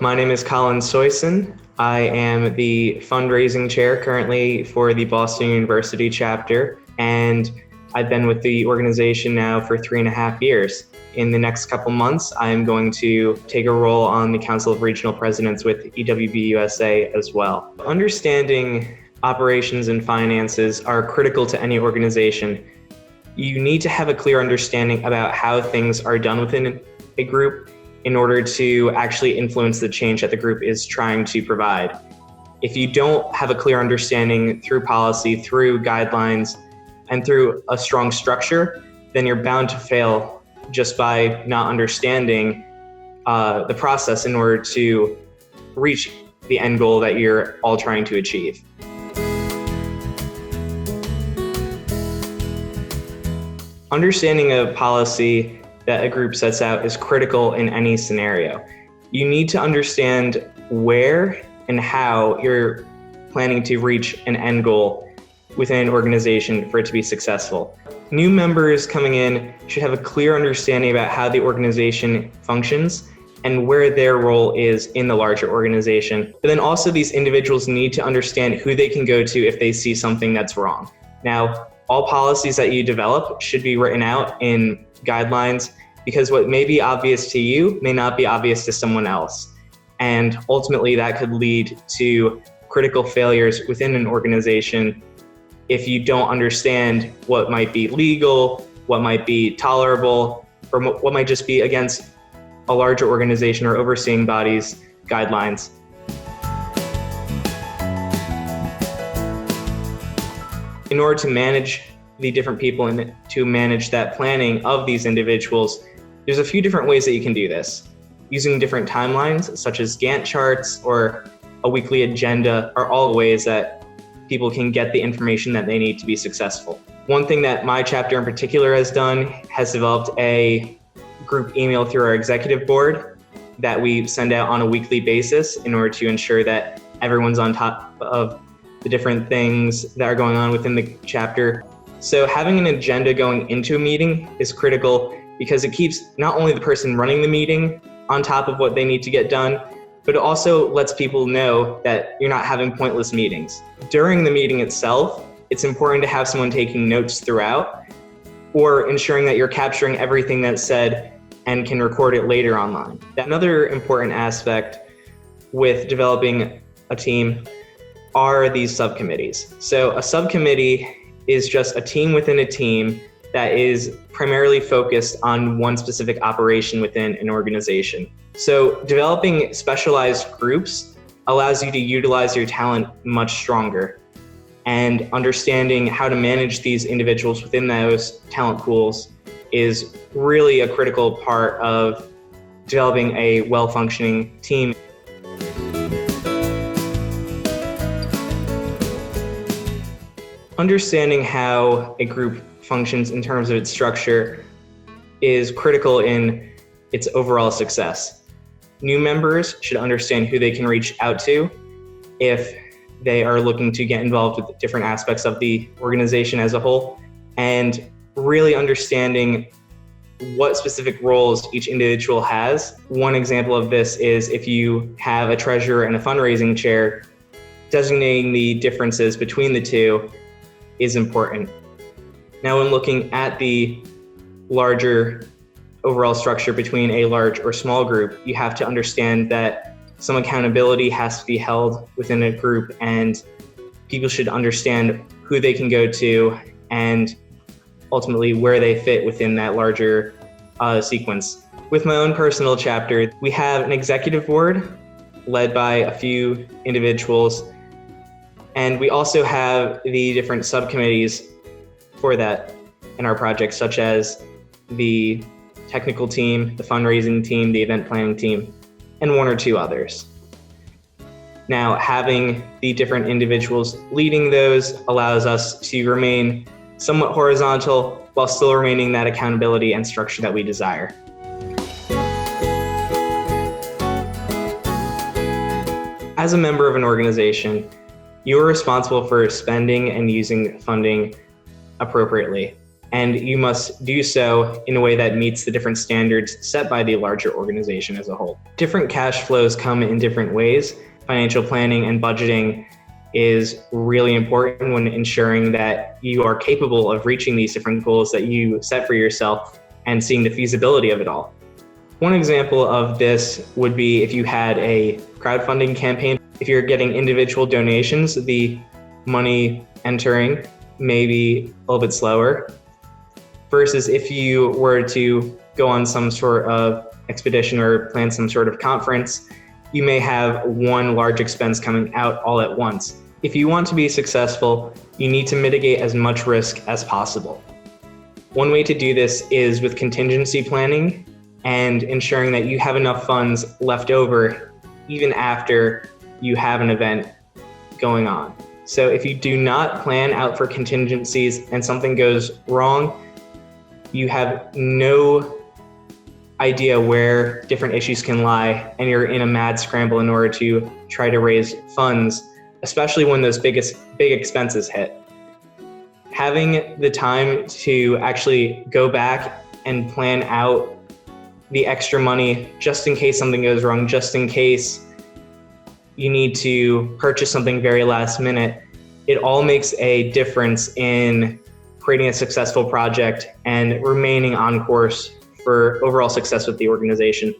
My name is Colin Soyson. I am the fundraising chair currently for the Boston University chapter, and I've been with the organization now for 3.5 years. In the next couple months, I'm going to take a role on the Council of Regional Presidents with EWB-USA as well. Understanding operations and finances are critical to any organization. You need to have a clear understanding about how things are done within a group in order to actually influence the change that the group is trying to provide. If you don't have a clear understanding through policy, through guidelines, and through a strong structure, then you're bound to fail just by not understanding the process in order to reach the end goal that you're all trying to achieve. Understanding a policy that a group sets out is critical in any scenario. You need to understand where and how you're planning to reach an end goal within an organization for it to be successful. New members coming in should have a clear understanding about how the organization functions and where their role is in the larger organization. But then also these individuals need to understand who they can go to if they see something that's wrong. Now, all policies that you develop should be written out in guidelines, because what may be obvious to you may not be obvious to someone else. And ultimately that could lead to critical failures within an organization if you don't understand what might be legal, what might be tolerable, or what might just be against a larger organization or overseeing body's guidelines. In order to manage the different people and to manage that planning of these individuals, there's a few different ways that you can do this. Using different timelines, such as Gantt charts or a weekly agenda, are all ways that people can get the information that they need to be successful. One thing that my chapter in particular has done has developed a group email through our executive board that we send out on a weekly basis in order to ensure that everyone's on top of the different things that are going on within the chapter. So having an agenda going into a meeting is critical because it keeps not only the person running the meeting on top of what they need to get done, but it also lets people know that you're not having pointless meetings. During the meeting itself, it's important to have someone taking notes throughout or ensuring that you're capturing everything that's said and can record it later online. Another important aspect with developing a team are these subcommittees. So a subcommittee is just a team within a team that is primarily focused on one specific operation within an organization. So developing specialized groups allows you to utilize your talent much stronger, and understanding how to manage these individuals within those talent pools is really a critical part of developing a well-functioning team. Understanding how a group functions in terms of its structure is critical in its overall success. New members should understand who they can reach out to if they are looking to get involved with different aspects of the organization as a whole, and really understanding what specific roles each individual has. One example of this is if you have a treasurer and a fundraising chair, designating the differences between the two is important. Now, when looking at the larger overall structure between a large or small group, you have to understand that some accountability has to be held within a group, and people should understand who they can go to and ultimately where they fit within that larger sequence. With my own personal chapter, we have an executive board led by a few individuals, and we also have the different subcommittees for that in our project, such as the technical team, the fundraising team, the event planning team, and one or two others. Now, having the different individuals leading those allows us to remain somewhat horizontal while still remaining that accountability and structure that we desire. As a member of an organization, you are responsible for spending and using funding appropriately. and you must do so in a way that meets the different standards set by the larger organization as a whole. Different cash flows come in different ways. Financial planning and budgeting is really important when ensuring that you are capable of reaching these different goals that you set for yourself and seeing the feasibility of it all. One example of this would be if you had a crowdfunding campaign. If you're getting individual donations, the money entering may be a little bit slower, versus if you were to go on some sort of expedition or plan some sort of conference, you may have one large expense coming out all at once. If you want to be successful, you need to mitigate as much risk as possible. One way to do this is with contingency planning and ensuring that you have enough funds left over even after you have an event going on. So if you do not plan out for contingencies and something goes wrong, you have no idea where different issues can lie, and you're in a mad scramble in order to try to raise funds, especially when those big expenses hit. Having the time to actually go back and plan out the extra money just in case something goes wrong, just in case you need to purchase something very last minute, it all makes a difference in creating a successful project and remaining on course for overall success with the organization.